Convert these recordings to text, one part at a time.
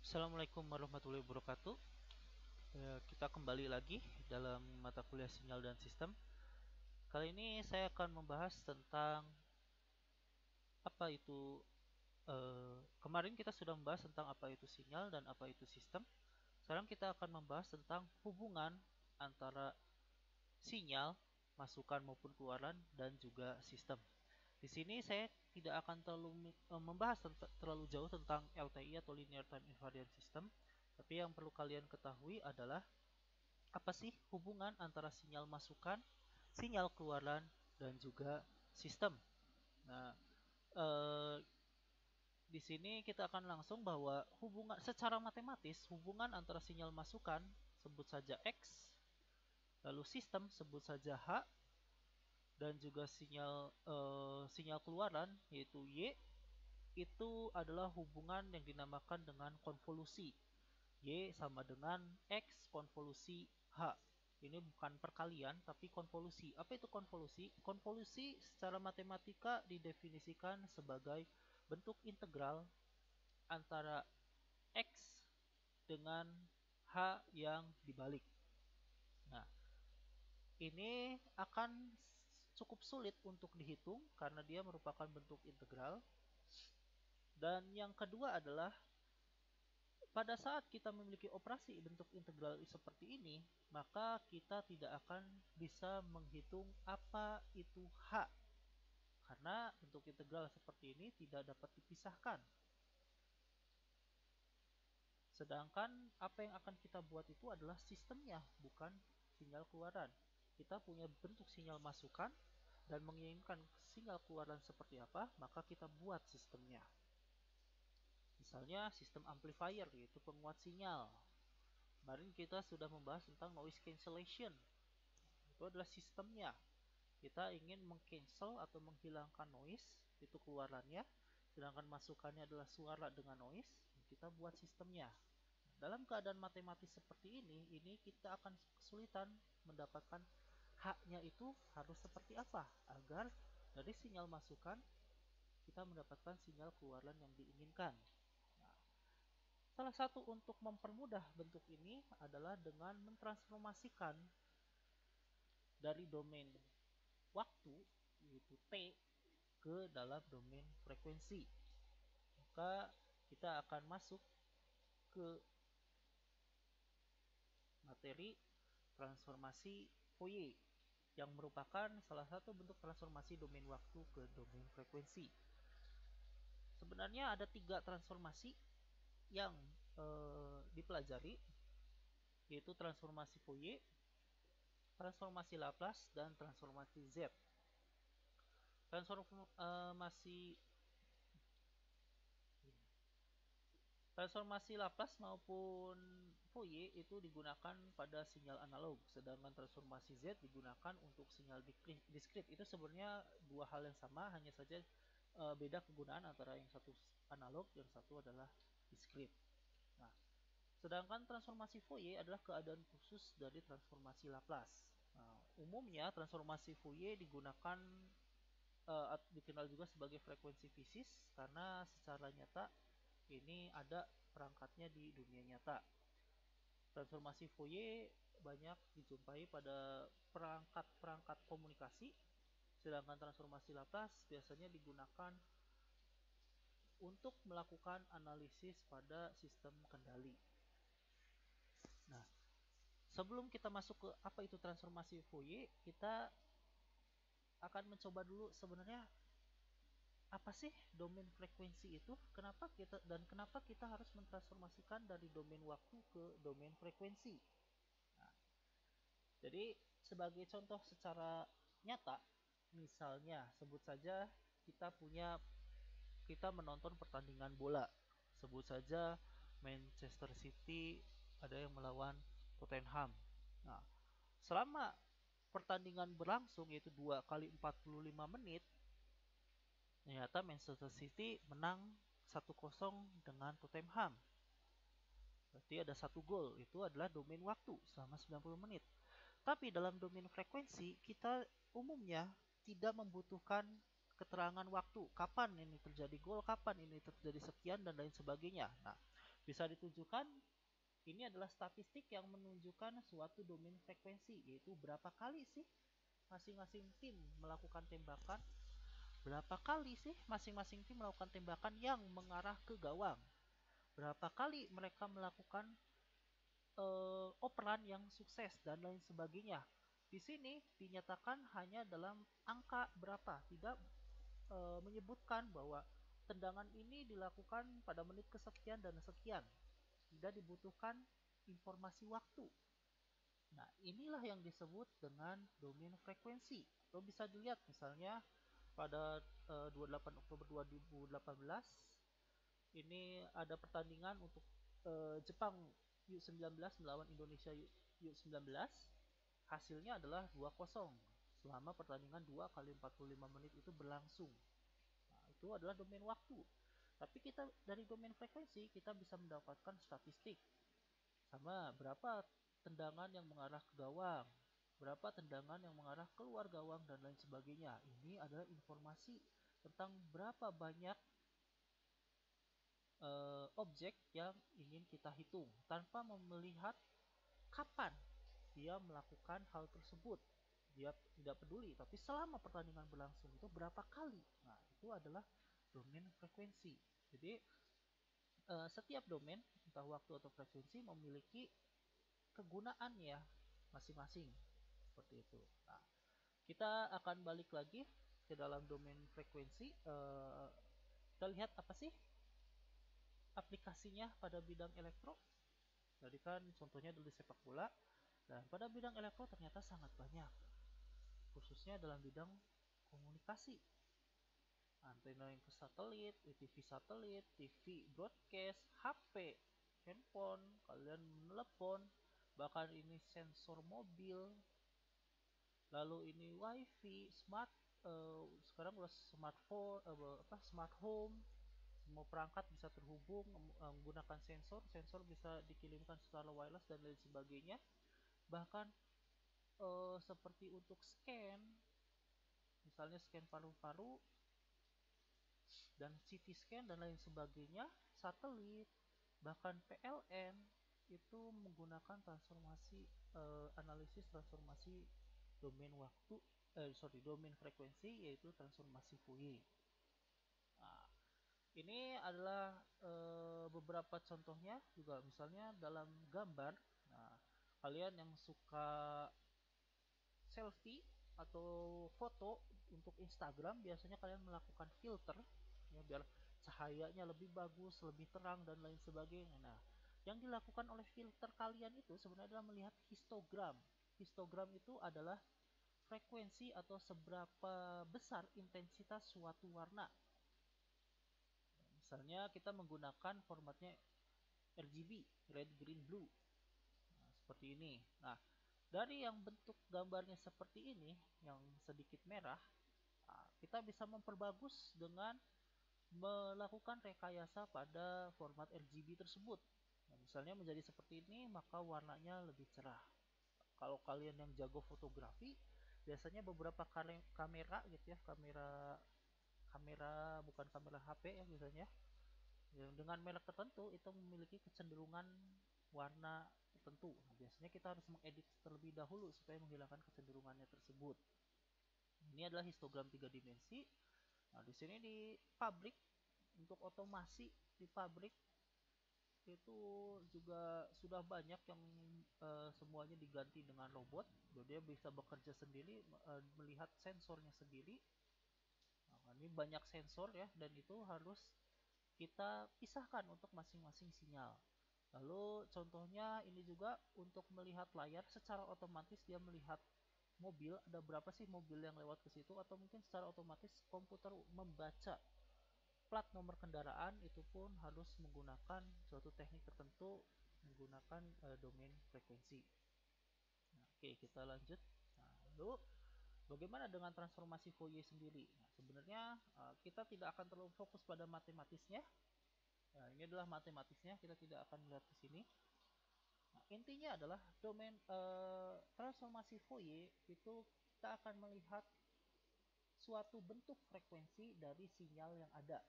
Assalamualaikum warahmatullahi wabarakatuh. Kita kembali lagi dalam mata kuliah sinyal dan sistem. Kali ini saya akan membahas tentang apa itu. Kemarin kita sudah membahas tentang apa itu sinyal dan apa itu sistem. Sekarang kita akan membahas tentang hubungan antara sinyal, masukan maupun keluaran, dan juga sistem. Di sini saya tidak akan membahas terlalu jauh tentang LTI atau Linear Time Invariant System, tapi yang perlu kalian ketahui adalah apa sih hubungan antara sinyal masukan, sinyal keluaran, dan juga sistem. Nah, eh, di sini kita akan langsung bahwa hubungan secara matematis hubungan antara sinyal masukan sebut saja X, lalu sistem sebut saja H, dan juga sinyal keluaran yaitu Y itu adalah hubungan yang dinamakan dengan konvolusi. Y sama dengan X konvolusi H. Ini bukan perkalian, tapi konvolusi. Apa itu konvolusi? Konvolusi secara matematika didefinisikan sebagai bentuk integral antara X dengan H yang dibalik. Nah, ini akan cukup sulit untuk dihitung karena dia merupakan bentuk integral. Dan yang kedua adalah pada saat kita memiliki operasi bentuk integral seperti ini, maka kita tidak akan bisa menghitung apa itu H. Karena bentuk integral seperti ini tidak dapat dipisahkan. Sedangkan apa yang akan kita buat itu adalah sistemnya, bukan sinyal keluaran. Kita punya bentuk sinyal masukan dan menginginkan sinyal keluaran seperti apa, maka kita buat sistemnya. Misalnya sistem amplifier, yaitu penguat sinyal. Kemarin kita sudah membahas tentang noise cancellation. Itu adalah sistemnya. Kita ingin mengcancel atau menghilangkan noise, itu keluarannya. Sedangkan masukannya adalah suara dengan noise, kita buat sistemnya. Dalam keadaan matematis seperti ini kita akan kesulitan mendapatkan haknya itu harus seperti apa agar dari sinyal masukan kita mendapatkan sinyal keluaran yang diinginkan. Nah, salah satu untuk mempermudah bentuk ini adalah dengan mentransformasikan dari domain waktu yaitu T ke dalam domain frekuensi. Maka kita akan masuk ke materi transformasi Fourier yang merupakan salah satu bentuk transformasi domain waktu ke domain frekuensi. Sebenarnya ada 3 transformasi yang dipelajari, yaitu transformasi Fourier, transformasi Laplace, dan transformasi Z. Transformasi Laplace maupun Fourier itu digunakan pada sinyal analog, sedangkan transformasi Z digunakan untuk sinyal diskrit. Itu sebenarnya dua hal yang sama, hanya saja beda kegunaan antara yang satu analog, yang satu adalah diskrit. Nah, sedangkan transformasi Fourier adalah keadaan khusus dari transformasi Laplace. Nah, umumnya transformasi Fourier digunakan dikenal juga sebagai frekuensi fisis karena secara nyata ini ada perangkatnya di dunia nyata. Transformasi Fourier banyak dijumpai pada perangkat-perangkat komunikasi, sedangkan transformasi Laplace biasanya digunakan untuk melakukan analisis pada sistem kendali. Nah, sebelum kita masuk ke apa itu transformasi Fourier, kita akan mencoba dulu sebenarnya apa sih domain frekuensi itu? Kenapa kita harus mentransformasikan dari domain waktu ke domain frekuensi? Nah, jadi sebagai contoh secara nyata, misalnya sebut saja kita menonton pertandingan bola. Sebut saja Manchester City ada yang melawan Tottenham. Nah, selama pertandingan berlangsung yaitu 2 kali 45 menit, ternyata Manchester City menang 1-0 dengan Tottenham. Berarti ada 1 gol, itu adalah domain waktu selama 90 menit. Tapi dalam domain frekuensi, kita umumnya tidak membutuhkan keterangan waktu. Kapan ini terjadi gol, kapan ini terjadi sekian, dan lain sebagainya. Nah, Bisa ditujukan, ini adalah statistik yang menunjukkan suatu domain frekuensi, yaitu berapa kali sih masing-masing tim melakukan tembakan, berapa kali sih masing-masing tim melakukan tembakan yang mengarah ke gawang, berapa kali mereka melakukan operan yang sukses dan lain sebagainya. Di sini dinyatakan hanya dalam angka berapa, tidak menyebutkan bahwa tendangan ini dilakukan pada menit kesekian dan sekian. Tidak dibutuhkan informasi waktu. Nah, inilah yang disebut dengan domain frekuensi. Atau bisa dilihat misalnya pada 28 Oktober 2018 ini ada pertandingan untuk Jepang U19 melawan Indonesia U19. Hasilnya adalah 2-0 selama pertandingan 2 kali 45 menit itu berlangsung. Nah, itu adalah domain waktu. Tapi kita dari domain frekuensi kita bisa mendapatkan statistik. Sama berapa tendangan yang mengarah ke gawang, berapa tendangan yang mengarah keluar gawang dan lain sebagainya. Ini adalah informasi tentang berapa banyak objek yang ingin kita hitung tanpa melihat kapan dia melakukan hal tersebut. Dia tidak peduli, tapi selama pertandingan berlangsung itu berapa kali. Nah, itu adalah domain frekuensi. Jadi setiap domain, entah waktu atau frekuensi, memiliki kegunaannya masing-masing. Seperti itu. Nah, kita akan balik lagi ke dalam domain frekuensi. Kita lihat apa sih aplikasinya pada bidang elektro. Jadi kan contohnya dulu sepak bola. Dan pada bidang elektro ternyata sangat banyak. Khususnya dalam bidang komunikasi. Antena yang ke satelit, TV satelit, TV broadcast, HP, handphone, kalian menelepon, bahkan ini sensor mobil, lalu ini wifi, sekarang udah smartphone, smart home, semua perangkat bisa terhubung menggunakan sensor, sensor bisa dikirimkan secara wireless dan lain sebagainya. Bahkan seperti untuk scan, misalnya scan paru-paru dan CT scan dan lain sebagainya, satelit, bahkan PLN itu menggunakan transformasi analisis transformasi domain waktu, domain frekuensi, yaitu transformasi Fourier. Nah, ini adalah beberapa contohnya juga, misalnya dalam gambar. Nah, kalian yang suka selfie atau foto untuk Instagram, biasanya kalian melakukan filter ya, biar cahayanya lebih bagus, lebih terang dan lain sebagainya. Nah, yang dilakukan oleh filter kalian itu sebenarnya adalah melihat histogram. Histogram itu adalah frekuensi atau seberapa besar intensitas suatu warna. Misalnya kita menggunakan formatnya RGB, red, green, blue. Nah, seperti ini. Nah, dari yang bentuk gambarnya seperti ini, yang sedikit merah, kita bisa memperbagus dengan melakukan rekayasa pada format RGB tersebut. Nah, misalnya menjadi seperti ini, maka warnanya lebih cerah. Kalau kalian yang jago fotografi, biasanya beberapa kamera gitu ya, kamera kamera bukan kamera HP ya biasanya, yang dengan merek tertentu itu memiliki kecenderungan warna tertentu. Nah, biasanya kita harus mengedit terlebih dahulu supaya menghilangkan kecenderungannya tersebut. Ini adalah histogram 3 dimensi. Nah, di sini di pabrik, untuk otomasi di pabrik itu juga sudah banyak yang semuanya diganti dengan robot. Dia bisa bekerja sendiri, melihat sensornya sendiri. Nah, ini banyak sensor ya, dan itu harus kita pisahkan untuk masing-masing sinyal. Lalu contohnya ini juga untuk melihat layar, secara otomatis dia melihat mobil, ada berapa sih mobil yang lewat ke situ, atau mungkin secara otomatis komputer membaca plat nomor kendaraan, itu pun harus menggunakan suatu teknik tertentu, menggunakan domain frekuensi. Nah, oke, kita lanjut. Nah, lalu bagaimana dengan transformasi Fourier sendiri? Nah, sebenarnya kita tidak akan terlalu fokus pada matematisnya. Nah, ini adalah matematisnya, kita tidak akan melihat ke sini. Nah, intinya adalah domain transformasi Fourier itu kita akan melihat suatu bentuk frekuensi dari sinyal yang ada.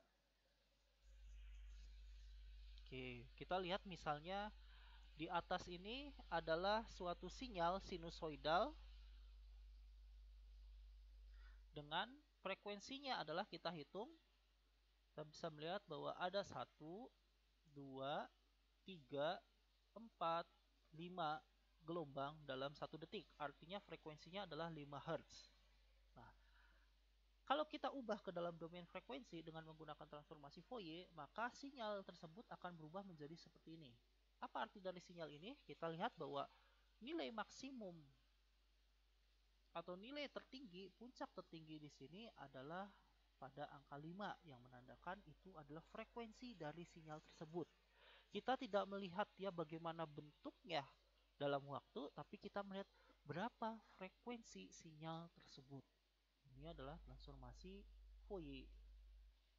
Oke, Oke, kita lihat misalnya di atas ini adalah suatu sinyal sinusoidal dengan frekuensinya adalah kita hitung. Kita bisa melihat bahwa ada 1, 2, 3, 4, 5 gelombang dalam 1 detik. Artinya frekuensinya adalah 5 Hz. Nah, kalau kita ubah ke dalam domain frekuensi dengan menggunakan transformasi Fourier, maka sinyal tersebut akan berubah menjadi seperti ini. Apa arti dari sinyal ini? Kita lihat bahwa nilai maksimum atau nilai tertinggi, puncak tertinggi di sini adalah pada angka 5 yang menandakan itu adalah frekuensi dari sinyal tersebut. Kita tidak melihat ya bagaimana bentuknya dalam waktu, tapi kita melihat berapa frekuensi sinyal tersebut. Ini adalah transformasi Fourier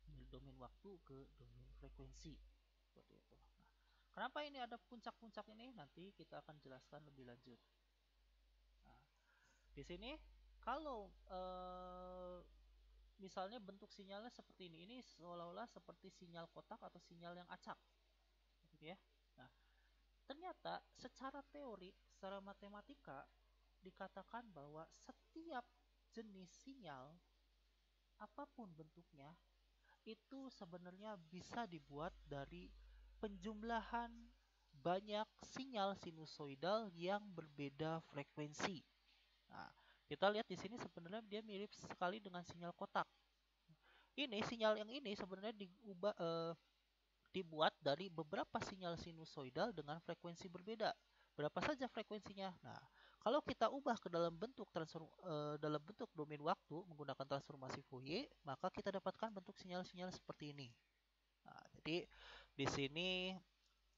dari domain waktu ke domain frekuensi. Seperti itu. Nah, kenapa ini ada puncak-puncak ini? Nanti kita akan jelaskan lebih lanjut. Nah, di sini kalau misalnya bentuk sinyalnya seperti ini seolah-olah seperti sinyal kotak atau sinyal yang acak, gitu ya. Nah, ternyata secara teori, secara matematika dikatakan bahwa setiap jenis sinyal apapun bentuknya itu sebenarnya bisa dibuat dari penjumlahan banyak sinyal sinusoidal yang berbeda frekuensi. Nah, kita lihat di sini sebenarnya dia mirip sekali dengan sinyal kotak. Ini sinyal yang ini sebenarnya dibuat dari beberapa sinyal sinusoidal dengan frekuensi berbeda. Berapa saja frekuensinya? Nah, kalau kita ubah ke dalam bentuk domain waktu menggunakan transformasi Fourier, maka kita dapatkan bentuk sinyal-sinyal seperti ini. Nah, jadi di sini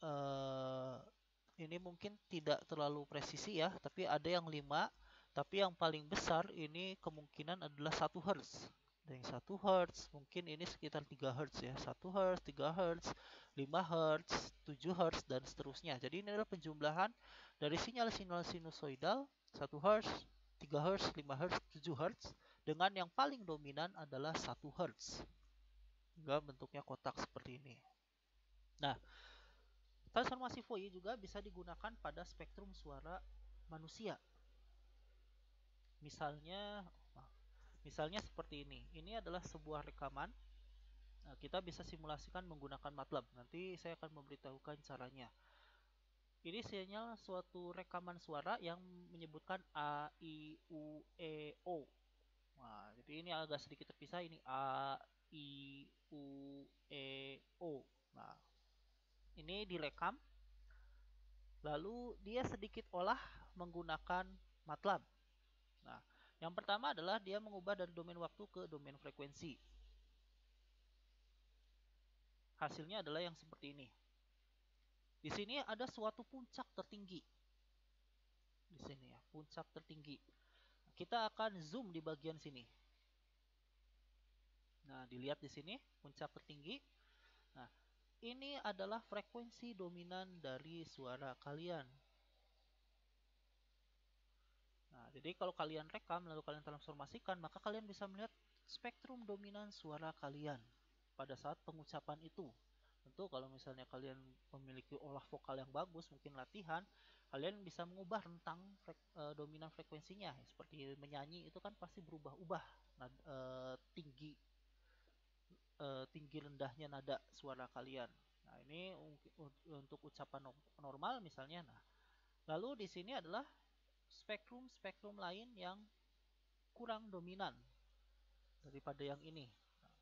eh, ini mungkin tidak terlalu presisi ya, tapi ada yang 5, tapi yang paling besar ini kemungkinan adalah 1 Hz. Ada yang 1 Hz, mungkin ini sekitar 3 Hz ya. 1 Hz, 3 Hz, 5 Hz, 7 Hz, dan seterusnya. Jadi ini adalah penjumlahan dari sinyal-sinyal sinusoidal 1 Hz, 3 Hz, 5 Hz, 7 Hz, dengan yang paling dominan adalah 1 Hz. Hingga bentuknya kotak seperti ini. Nah, transformasi Fourier juga bisa digunakan pada spektrum suara manusia. Misalnya seperti ini. Ini adalah sebuah rekaman. Nah, kita bisa simulasikan menggunakan MATLAB. Nanti saya akan memberitahukan caranya. Ini sinyal suatu rekaman suara yang menyebutkan A, I, U, E, O. Nah, jadi ini agak sedikit terpisah. Ini A, I, U, E, O. Nah, ini direkam. Lalu dia sedikit olah menggunakan MATLAB. Nah, yang pertama adalah dia mengubah dari domain waktu ke domain frekuensi. Hasilnya adalah yang seperti ini. Di sini ada suatu puncak tertinggi. Di sini ya, puncak tertinggi. Kita akan zoom di bagian sini. Nah, dilihat di sini puncak tertinggi. Nah, ini adalah frekuensi dominan dari suara kalian. Nah, jadi kalau kalian rekam lalu kalian transformasikan, maka kalian bisa melihat spektrum dominan suara kalian pada saat pengucapan itu. Tentu kalau misalnya kalian memiliki olah vokal yang bagus, mungkin latihan, kalian bisa mengubah rentang dominan frekuensinya. Seperti menyanyi itu kan pasti berubah-ubah tinggi tinggi rendahnya nada suara kalian. Nah, ini untuk ucapan normal misalnya. Nah, lalu di sini adalah spektrum-spektrum lain yang kurang dominan daripada yang ini. Nah,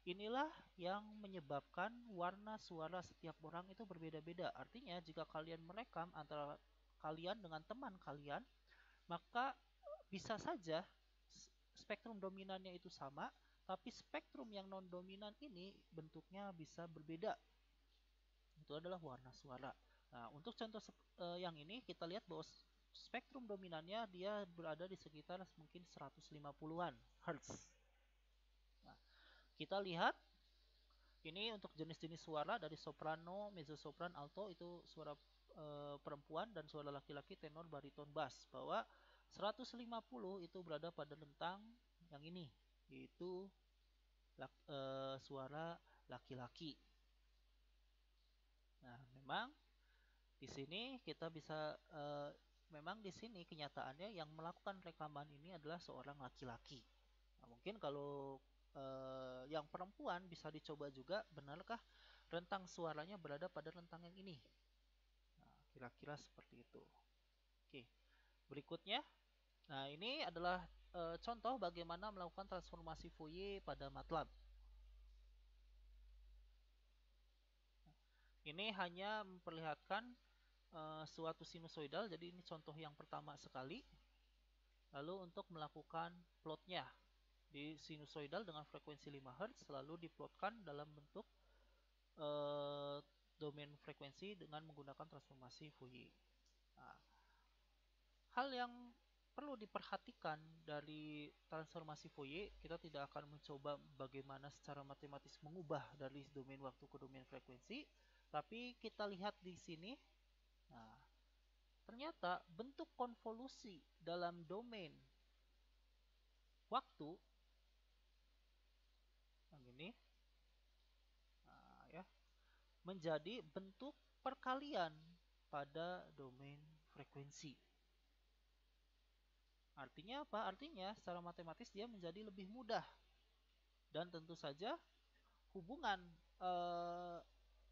inilah yang menyebabkan warna suara setiap orang itu berbeda-beda. Artinya jika kalian merekam antara kalian dengan teman kalian, maka bisa saja spektrum dominannya itu sama, tapi spektrum yang non-dominan ini bentuknya bisa berbeda. Itu adalah warna suara. Nah, untuk contoh yang ini kita lihat bahwa spektrum dominannya dia berada di sekitar mungkin 150-an Hz. Nah, kita lihat ini untuk jenis-jenis suara dari soprano, mezzosopran, alto itu suara perempuan, dan suara laki-laki tenor, bariton, bass, bahwa 150 itu berada pada rentang yang ini, yaitu suara laki-laki. Nah, memang di sini kita bisa memang di sini kenyataannya yang melakukan rekaman ini adalah seorang laki-laki. Nah, mungkin kalau yang perempuan bisa dicoba juga, benarkah rentang suaranya berada pada rentang yang ini? Nah, kira-kira seperti itu. Oke, berikutnya. Nah, ini adalah contoh bagaimana melakukan transformasi Fourier pada MATLAB. Ini hanya memperlihatkan suatu sinusoidal, jadi ini contoh yang pertama sekali. Lalu untuk melakukan plotnya di sinusoidal dengan frekuensi 5 Hz, lalu diplotkan dalam bentuk domain frekuensi dengan menggunakan transformasi Fourier. Nah, hal yang perlu diperhatikan dari transformasi Fourier, kita tidak akan mencoba bagaimana secara matematis mengubah dari domain waktu ke domain frekuensi, tapi kita lihat di sini. Nah, ternyata bentuk konvolusi dalam domain waktu yang ini, nah, ya, menjadi bentuk perkalian pada domain frekuensi. Artinya apa? Artinya secara matematis dia menjadi lebih mudah. Dan tentu saja hubungan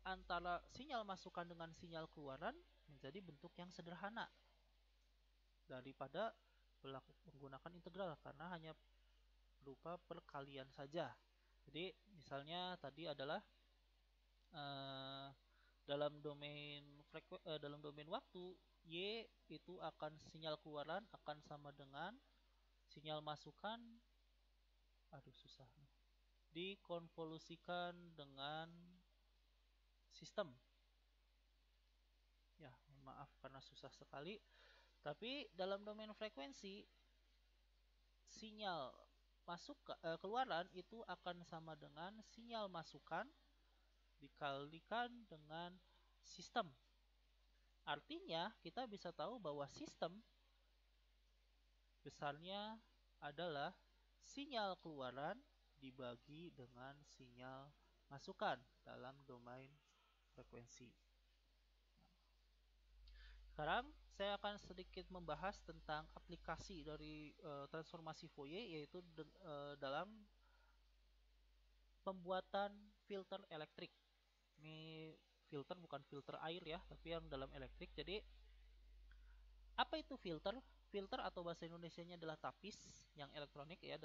antara sinyal masukan dengan sinyal keluaran menjadi bentuk yang sederhana daripada menggunakan integral, karena hanya berupa perkalian saja. Jadi misalnya tadi adalah eh, dalam domain waktu, Y itu akan sinyal keluaran akan sama dengan sinyal masukan, aduh susah, dikonvolusikan dengan sistem. Ya, maaf karena susah sekali. Tapi dalam domain frekuensi, sinyal keluaran itu akan sama dengan sinyal masukan dikalikan dengan sistem. Artinya, kita bisa tahu bahwa sistem besarnya adalah sinyal keluaran dibagi dengan sinyal masukan dalam domain frekuensi. Sekarang saya akan sedikit membahas tentang aplikasi dari transformasi Fourier, yaitu dalam pembuatan filter elektrik. Ini filter bukan filter air ya, tapi yang dalam elektrik. Jadi apa itu filter? Filter atau bahasa Indonesianya adalah tapis yang elektronik, ya,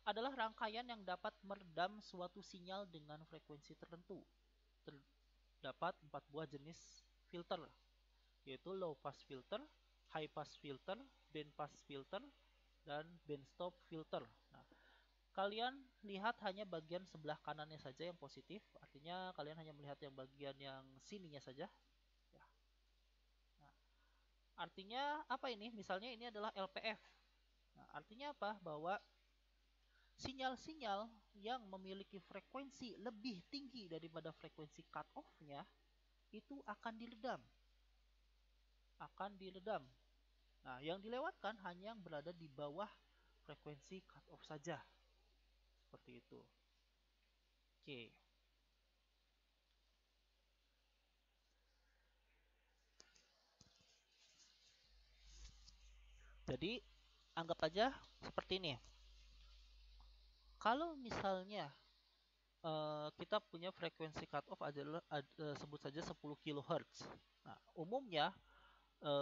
adalah rangkaian yang dapat meredam suatu sinyal dengan frekuensi tertentu. Terdapat 4 buah jenis filter, yaitu low pass filter, high pass filter, band pass filter, dan band stop filter. Nah, kalian lihat hanya bagian sebelah kanannya saja yang positif, artinya kalian hanya melihat yang bagian yang sininya saja. Ya. Nah, artinya apa ini? Misalnya ini adalah LPF. Nah, artinya apa? Bahwa sinyal-sinyal yang memiliki frekuensi lebih tinggi daripada frekuensi cut-off-nya itu akan diredam. Nah, yang dilewatkan hanya yang berada di bawah frekuensi cut-off saja. Seperti itu. Oke. Jadi, anggap aja seperti ini. Kalau misalnya kita punya frekuensi cutoff adalah sebut saja 10 kHz. Nah, umumnya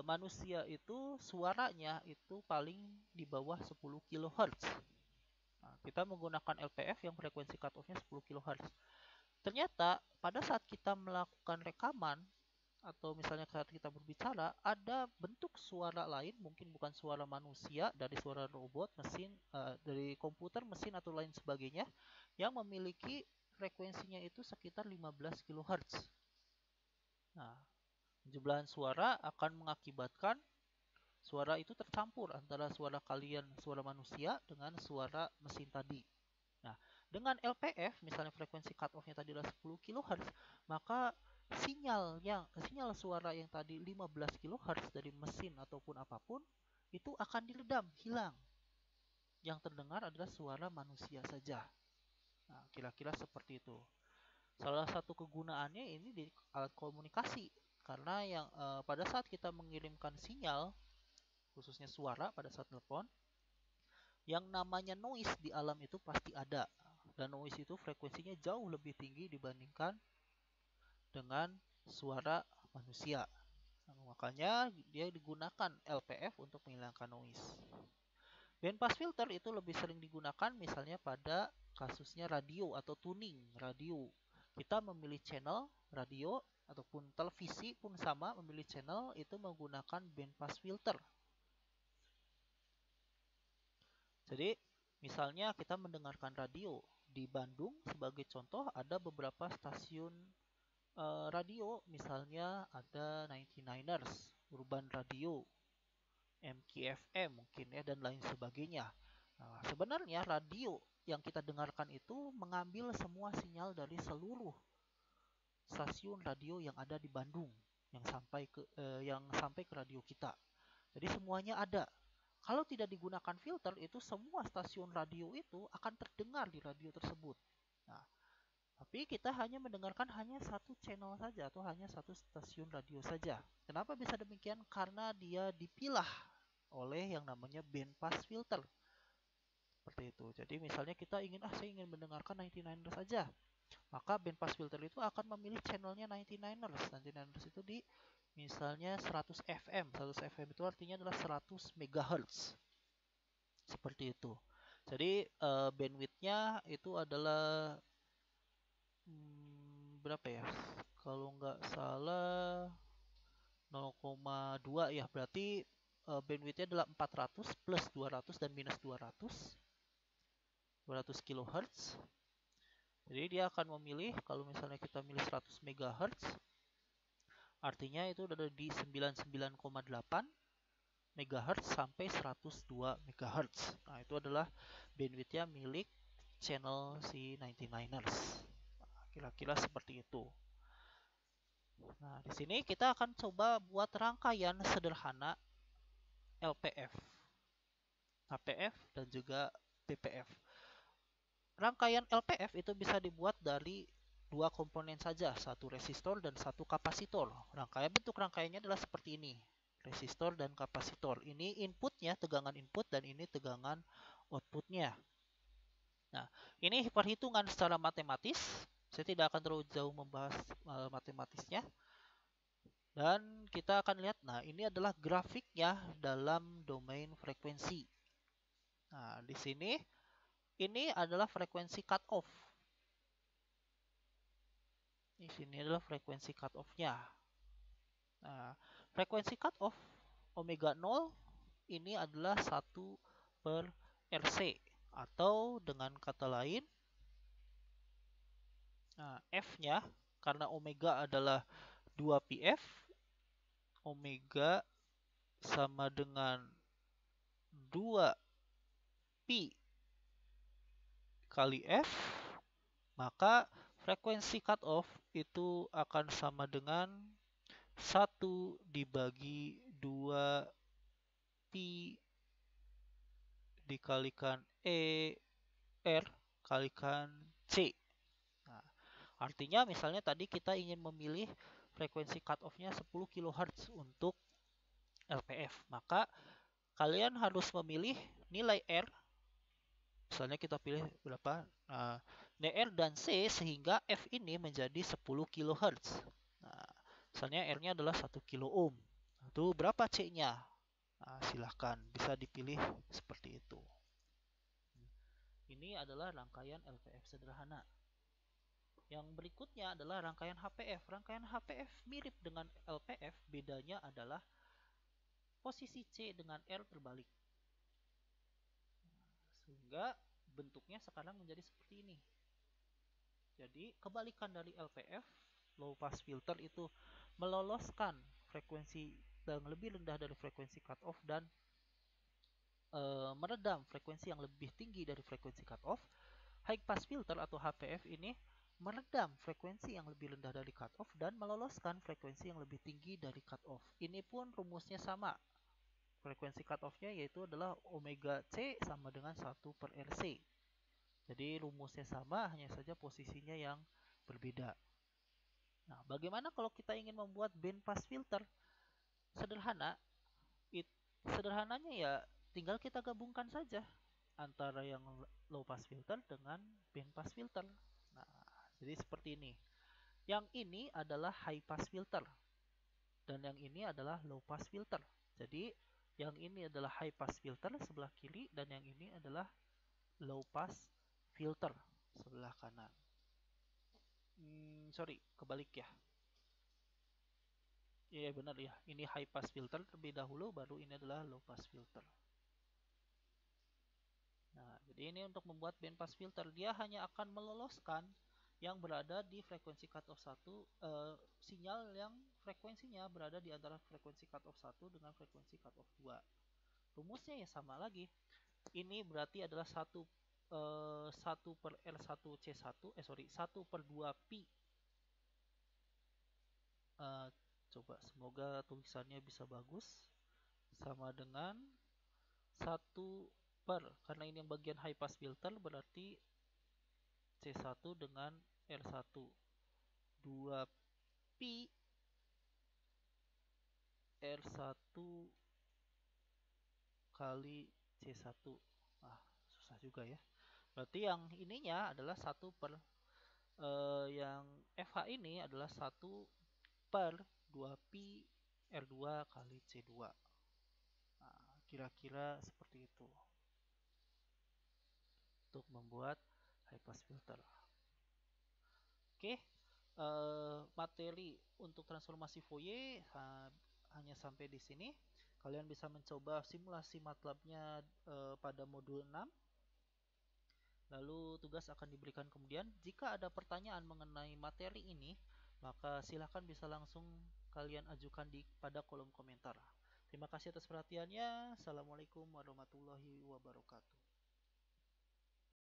manusia itu suaranya itu paling di bawah 10 kHz. Nah, kita menggunakan LPF yang frekuensi cutoff-nya 10 kHz. Ternyata pada saat kita melakukan rekaman atau misalnya saat kita berbicara, ada bentuk suara lain, mungkin bukan suara manusia, dari suara robot, mesin, dari komputer, mesin atau lain sebagainya, yang memiliki frekuensinya itu sekitar 15 kHz. Nah, jumlahan suara akan mengakibatkan suara itu tercampur antara suara kalian, suara manusia, dengan suara mesin tadi. Nah, dengan LPF, misalnya frekuensi cut-off-nya tadi adalah 10 kHz, maka sinyal suara yang tadi 15 kHz dari mesin ataupun apapun itu akan diredam, hilang. Yang terdengar adalah suara manusia saja. Nah, kira-kira seperti itu. Salah satu kegunaannya ini di alat komunikasi. karena pada saat kita mengirimkan sinyal, khususnya suara pada saat telepon, yang namanya noise di alam itu pasti ada. Dan noise itu frekuensinya jauh lebih tinggi dibandingkan dengan suara manusia. Nah, makanya dia digunakan LPF untuk menghilangkan noise. Bandpass filter itu lebih sering digunakan misalnya pada kasusnya radio atau tuning radio. Kita memilih channel radio ataupun televisi pun sama, memilih channel itu menggunakan bandpass filter. Jadi misalnya kita mendengarkan radio di Bandung sebagai contoh, ada beberapa stasiun radio, misalnya ada 99ers, Urban Radio, MKFM mungkin ya, dan lain sebagainya. Nah, sebenarnya radio yang kita dengarkan itu mengambil semua sinyal dari seluruh stasiun radio yang ada di Bandung yang sampai ke radio kita. Jadi semuanya ada. Kalau tidak digunakan filter, itu semua stasiun radio itu akan terdengar di radio tersebut. Nah, tapi kita hanya mendengarkan hanya satu channel saja atau hanya satu stasiun radio saja. Kenapa bisa demikian? Karena dia dipilah oleh yang namanya bandpass filter. Seperti itu. Jadi misalnya kita saya ingin mendengarkan 99ers saja. Maka bandpass filter itu akan memilih channelnya 99ers. 99ers itu di misalnya 100 FM. 100 FM itu artinya adalah 100 MHz. Seperti itu. Jadi bandwidthnya itu adalah berapa ya? Kalau nggak salah 0,2 ya. Berarti bandwidthnya adalah 400 plus 200 dan minus 200 kHz. Jadi dia akan memilih, kalau misalnya kita milih 100 MHz, artinya itu ada di 99,8 MHz sampai 102 MHz. Nah, itu adalah bandwidthnya milik channel si 99ers. Nah, kira-kira seperti itu. Nah, di sini kita akan coba buat rangkaian sederhana LPF, HPF, dan juga PPF. Rangkaian LPF itu bisa dibuat dari dua komponen saja, satu resistor dan satu kapasitor. Bentuk rangkaiannya adalah seperti ini, resistor dan kapasitor. Ini inputnya, tegangan input, dan ini tegangan outputnya. Nah, ini perhitungan secara matematis. Saya tidak akan terlalu jauh membahas matematisnya. Dan kita akan lihat, nah ini adalah grafiknya dalam domain frekuensi. Nah, di sini ini adalah frekuensi cut off. Di sini adalah frekuensi cut off-nya. Nah, frekuensi cut off omega 0 ini adalah 1 per RC, atau dengan kata lain, nah, F-nya karena omega adalah 2πf, omega sama dengan 2pi kali F, maka frekuensi cut off itu akan sama dengan 1 dibagi 2 pi dikalikan R kalikan C. Nah, artinya misalnya tadi kita ingin memilih frekuensi cut off-nya 10 kHz untuk LPF, maka kalian harus memilih nilai R. Misalnya kita pilih berapa? R dan C sehingga F ini menjadi 10 kHz. Nah, misalnya R-nya adalah 1 kilo ohm. Itu berapa C-nya? Nah, silahkan bisa dipilih seperti itu. Ini adalah rangkaian LPF sederhana. Yang berikutnya adalah rangkaian HPF. Rangkaian HPF mirip dengan LPF, bedanya adalah posisi C dengan R terbalik. Sehingga bentuknya sekarang menjadi seperti ini. Jadi kebalikan dari LPF, low pass filter itu meloloskan frekuensi yang lebih rendah dari frekuensi cut off dan meredam frekuensi yang lebih tinggi dari frekuensi cut off. High pass filter atau HPF ini meredam frekuensi yang lebih rendah dari cut off dan meloloskan frekuensi yang lebih tinggi dari cut off. Ini pun rumusnya sama. Frekuensi cut off-nya yaitu adalah omega C sama dengan 1 per RC. Jadi rumusnya sama, hanya saja posisinya yang berbeda. Nah, bagaimana kalau kita ingin membuat bandpass filter? Sederhana, sederhananya ya tinggal kita gabungkan saja antara yang low pass filter dengan band pass filter. Nah, jadi seperti ini. Yang ini adalah high pass filter dan yang ini adalah low pass filter. Jadi yang ini adalah high pass filter sebelah kiri dan yang ini adalah low pass filter sebelah kanan. Sorry, kebalik ya. Iya benar ya. Ini high pass filter terlebih dahulu, baru ini adalah low pass filter. Nah, jadi ini untuk membuat bandpass filter, dia hanya akan meloloskan yang berada di frekuensi cutoff 1, sinyal yang frekuensinya berada di antara frekuensi cutoff 1 dengan frekuensi cutoff 2. Rumusnya ya sama lagi. Ini berarti adalah 1 per R1C1, sorry, 1 per 2 Pi. Coba, semoga tulisannya bisa bagus. Sama dengan 1 per, karena ini yang bagian high pass filter, berarti C1 dengan R1. 2 Pi R1 kali C1. Susah juga ya. Berarti yang ininya adalah 1 per yang FH ini adalah 1 per 2 Pi R2 kali C2. Nah, kira-kira seperti itu untuk membuat high pass filter. Oke, materi untuk transformasi Fourier hanya sampai di sini. Kalian bisa mencoba simulasi MATLAB-nya pada modul 6. Lalu tugas akan diberikan kemudian. Jika ada pertanyaan mengenai materi ini, maka silahkan bisa langsung kalian ajukan pada kolom komentar. Terima kasih atas perhatiannya. Assalamualaikum warahmatullahi wabarakatuh.